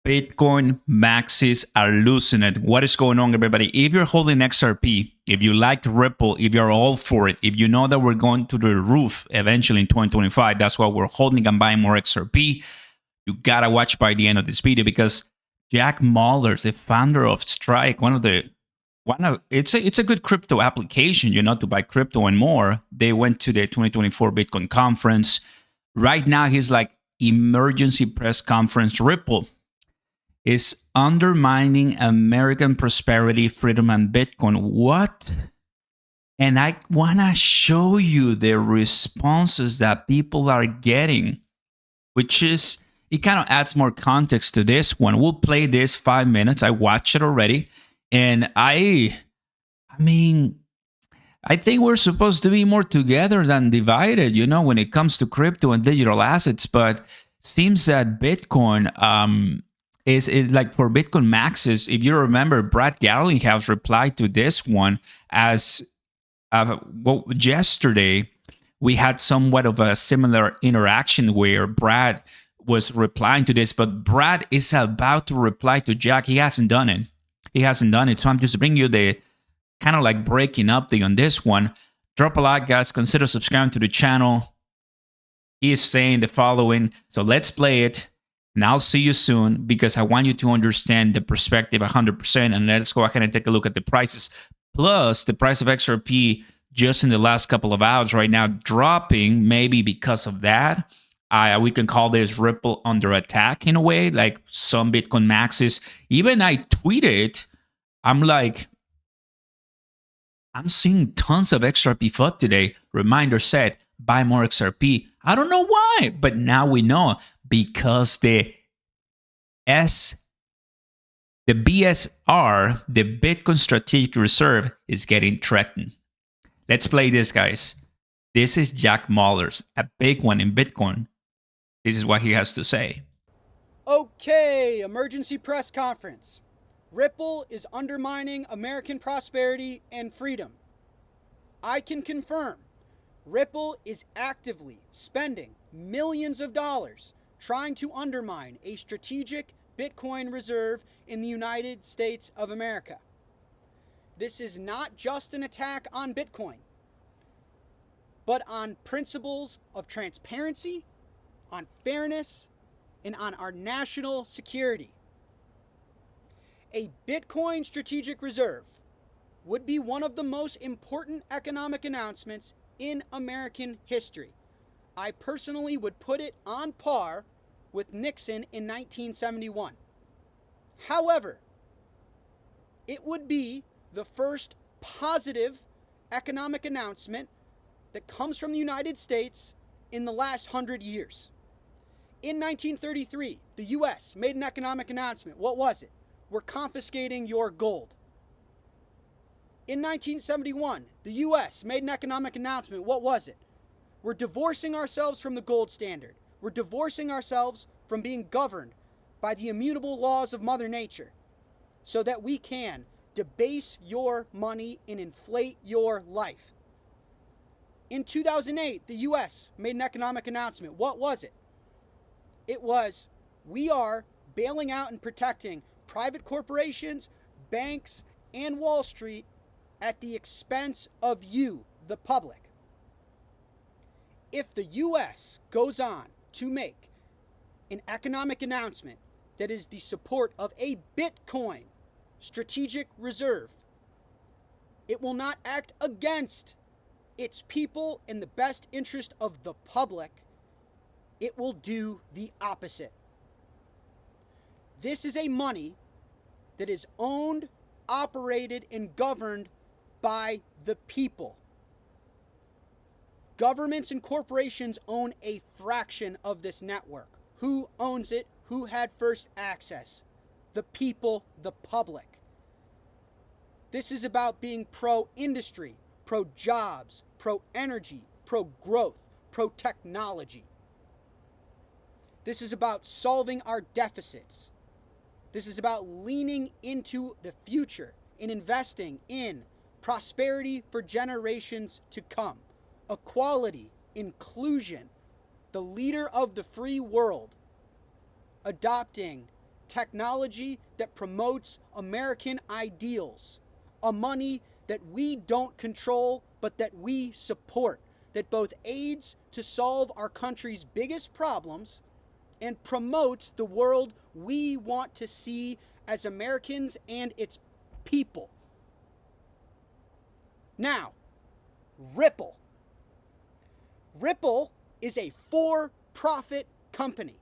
Bitcoin maxis are losing it. What is going on, everybody? If you're holding XRP, if you like Ripple, if you're all for it, if you know that we're going to the roof eventually in 2025, that's why we're holding and buying more XRP. You gotta watch by the end of this video because Jack Mallers, the founder of Strike, it's a good crypto application, to buy crypto and more. They went to the 2024 Bitcoin conference. Right now, he's like emergency press conference. Ripple is undermining American prosperity, freedom, and Bitcoin. What? And I want to show you the responses that people are getting, which is, it kind of adds more context to this one. We'll play this 5 minutes. I watched it already. And I think we're supposed to be more together than divided, when it comes to crypto and digital assets. But seems that Bitcoin, is like for Bitcoin maxis. If you remember, Brad Garlinghouse replied to this one as yesterday we had somewhat of a similar interaction where Brad was replying to this, but Brad is about to reply to Jack. He hasn't done it. So I'm just bringing you the kind of like breaking update on this one. Drop a like, guys. Consider subscribing to the channel. He is saying the following. So let's play it. And I'll see you soon because I want you to understand the perspective 100%. And let's go ahead and take a look at the prices. Plus, the price of XRP just in the last couple of hours right now dropping, maybe because of that. We can call this Ripple under attack in a way, like some Bitcoin maxis. Even I tweeted, I'm seeing tons of XRP FUD today. Reminder set, buy more XRP. I don't know why, but now we know. Because the BSR, the Bitcoin Strategic Reserve, is getting threatened. Let's play this, guys. This is Jack Mallers, a big one in Bitcoin. This is what he has to say. Okay, emergency press conference. Ripple is undermining American prosperity and freedom. I can confirm Ripple is actively spending millions of dollars trying to undermine a strategic Bitcoin reserve in the United States of America. This is not just an attack on Bitcoin, but on principles of transparency, on fairness, and on our national security. A Bitcoin strategic reserve would be one of the most important economic announcements in American history. I personally would put it on par with Nixon in 1971. However, it would be the first positive economic announcement that comes from the United States in the last 100 years. In 1933, the U.S. made an economic announcement. What was it? We're confiscating your gold. In 1971, the U.S. made an economic announcement. What was it? We're divorcing ourselves from the gold standard. We're divorcing ourselves from being governed by the immutable laws of Mother Nature so that we can debase your money and inflate your life. In 2008, the U.S. made an economic announcement. What was it? It was, we are bailing out and protecting private corporations, banks, and Wall Street at the expense of you, the public. If the U.S. goes on to make an economic announcement that is the support of a Bitcoin strategic reserve, it will not act against its people in the best interest of the public. It will do the opposite. This is a money that is owned, operated, and governed by the people. Governments and corporations own a fraction of this network. Who owns it? Who had first access? The people, the public. This is about being pro-industry, pro-jobs, pro-energy, pro-growth, pro-technology. This is about solving our deficits. This is about leaning into the future and investing in prosperity for generations to come. Equality, inclusion, the leader of the free world, adopting technology that promotes American ideals, a money that we don't control but that we support, that both aids to solve our country's biggest problems and promotes the world we want to see as Americans and its people. Now, Ripple. Ripple is a for-profit company.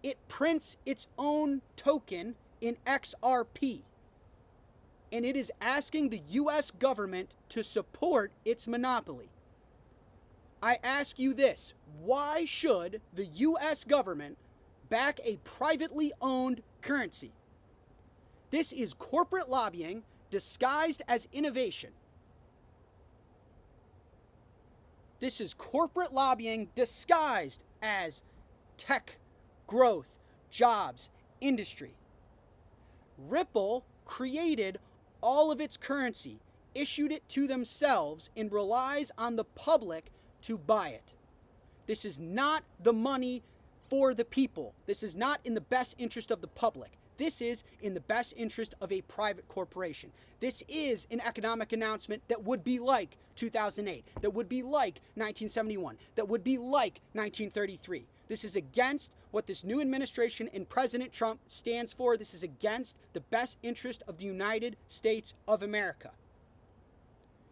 It prints its own token in XRP, and it is asking the US government to support its monopoly. I ask you this: why should the US government back a privately owned currency? This is corporate lobbying disguised as innovation. This is corporate lobbying disguised as tech growth, jobs, industry. Ripple created all of its currency, issued it to themselves, and relies on the public to buy it. This is not the money for the people. This is not in the best interest of the public. This is in the best interest of a private corporation. This is an economic announcement that would be like 2008, that would be like 1971, that would be like 1933. This is against what this new administration and President Trump stands for. This is against the best interest of the United States of America.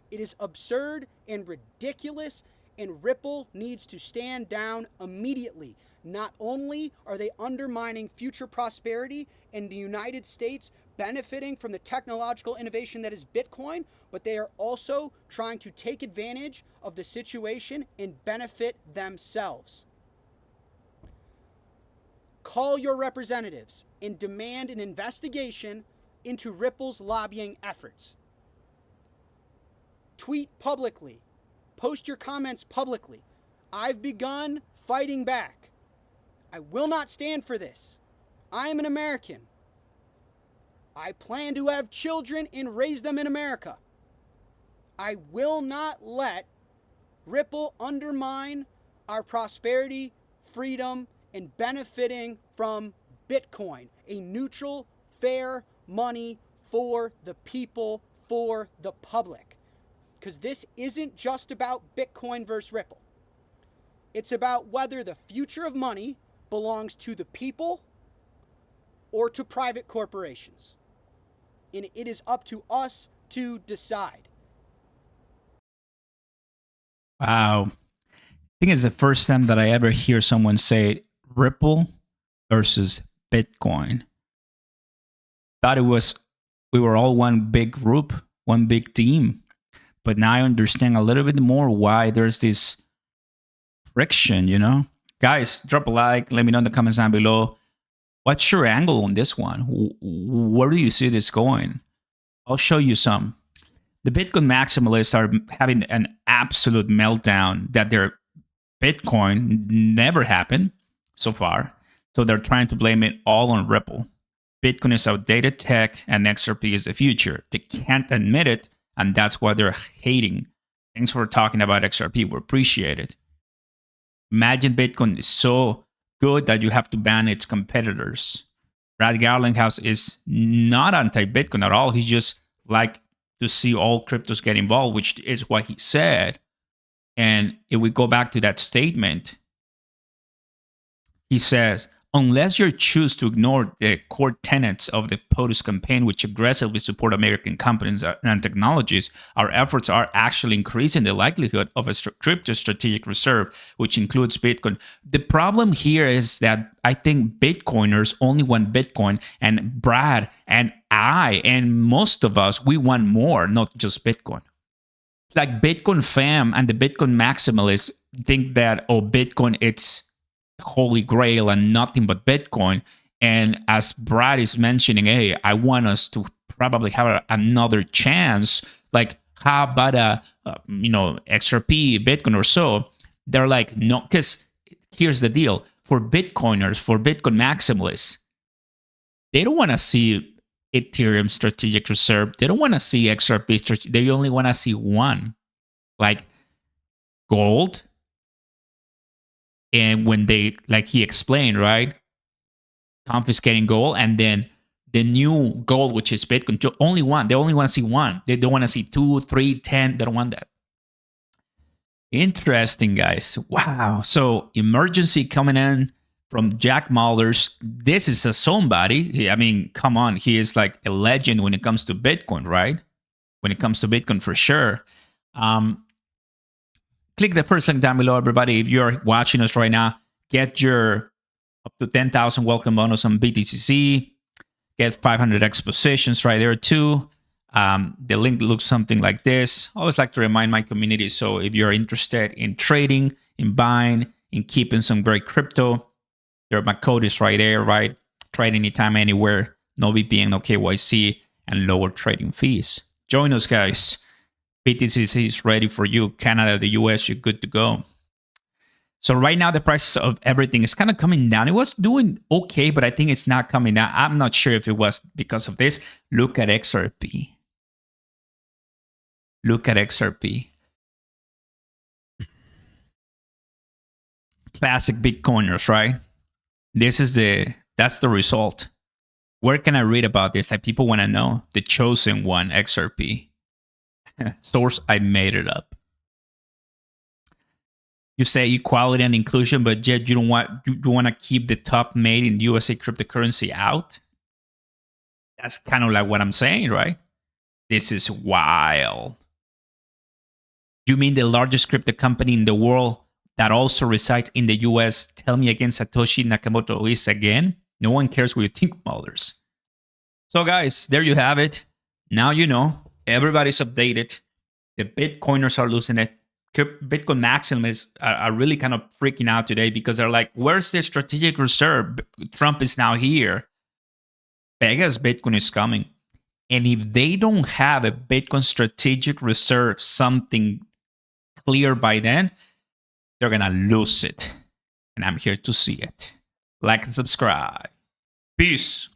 It is absurd and ridiculous, and Ripple needs to stand down immediately. Not only are they undermining future prosperity and the United States benefiting from the technological innovation that is Bitcoin, but they are also trying to take advantage of the situation and benefit themselves. Call your representatives and demand an investigation into Ripple's lobbying efforts. Tweet publicly. Post your comments publicly. I've begun fighting back. I will not stand for this. I am an American. I plan to have children and raise them in America. I will not let Ripple undermine our prosperity, freedom, and benefiting from Bitcoin, a neutral, fair money for the people, for the public. Because this isn't just about Bitcoin versus Ripple. It's about whether the future of money belongs to the people or to private corporations. And it is up to us to decide. Wow. I think it's the first time that I ever hear someone say Ripple versus Bitcoin. Thought we were all one big group, one big team. But now I understand a little bit more why there's this friction, you know? Guys, drop a like. Let me know in the comments down below. What's your angle on this one? Where do you see this going? I'll show you some. The Bitcoin maximalists are having an absolute meltdown that their Bitcoin never happened so far. So they're trying to blame it all on Ripple. Bitcoin is outdated tech and XRP is the future. They can't admit it, and that's why they're hating. Thanks for talking about XRP. We appreciate it. Imagine Bitcoin is so good that you have to ban its competitors. Brad Garlinghouse is not anti-Bitcoin at all. He just like to see all cryptos get involved, which is what he said. And if we go back to that statement, he says, unless you choose to ignore the core tenets of the POTUS campaign, which aggressively support American companies and technologies, our efforts are actually increasing the likelihood of a crypto strategic reserve, which includes Bitcoin. The problem here is that I think Bitcoiners only want Bitcoin, and Brad and I and most of us, we want more, not just Bitcoin. Like Bitcoin fam and the Bitcoin maximalists think that, oh, Bitcoin, it's holy grail and nothing but Bitcoin. And as Brad is mentioning, hey, I want us to probably have another chance. Like, how about XRP, Bitcoin or so? They're like, no, because here's the deal. For Bitcoiners, for Bitcoin maximalists, they don't want to see Ethereum strategic reserve. They don't want to see XRP. They only want to see one, like gold. And when they, like he explained, right? confiscating gold, and then the new gold, which is Bitcoin, only one. They only want to see one. They don't want to see 2, 3, 10. They don't want that. Interesting, guys. Wow. So emergency coming in from Jack Mallers. This is a somebody. I mean, come on. He is like a legend when it comes to Bitcoin, right? When it comes to Bitcoin, for sure. Click the first link down below, everybody. If you're watching us right now, get your up to 10,000 welcome bonus on BTCC. Get 500x positions right there too. The link looks something like this. I always like to remind my community. So if you're interested in trading, in buying, in keeping some great crypto, my code is right there, right? Trade anytime, anywhere. No VPN, no KYC, and lower trading fees. Join us, guys. BTCC is ready for you. Canada, the US, you're good to go. So right now, the price of everything is kind of coming down. It was doing okay, but I think it's not coming down. I'm not sure if it was because of this. Look at XRP. Look at XRP. Classic Bitcoiners, right? That's the result. Where can I read about this? Like, people want to know. The chosen one, XRP. Source, I made it up. You say equality and inclusion, but yet you want to keep the top made in USA cryptocurrency out. That's kind of like what I'm saying, right? This is wild. You mean the largest crypto company in the world that also resides in the US? Tell me again, Satoshi Nakamoto is again? No one cares what you think, mothers. So guys, there you have it. Now you know. Everybody's updated. The Bitcoiners are losing it. Bitcoin maximalists are really kind of freaking out today because they're like, where's the strategic reserve? Trump is now here. Pegasus Bitcoin is coming. And if they don't have a Bitcoin strategic reserve, something clear by then, they're going to lose it. And I'm here to see it. Like and subscribe. Peace.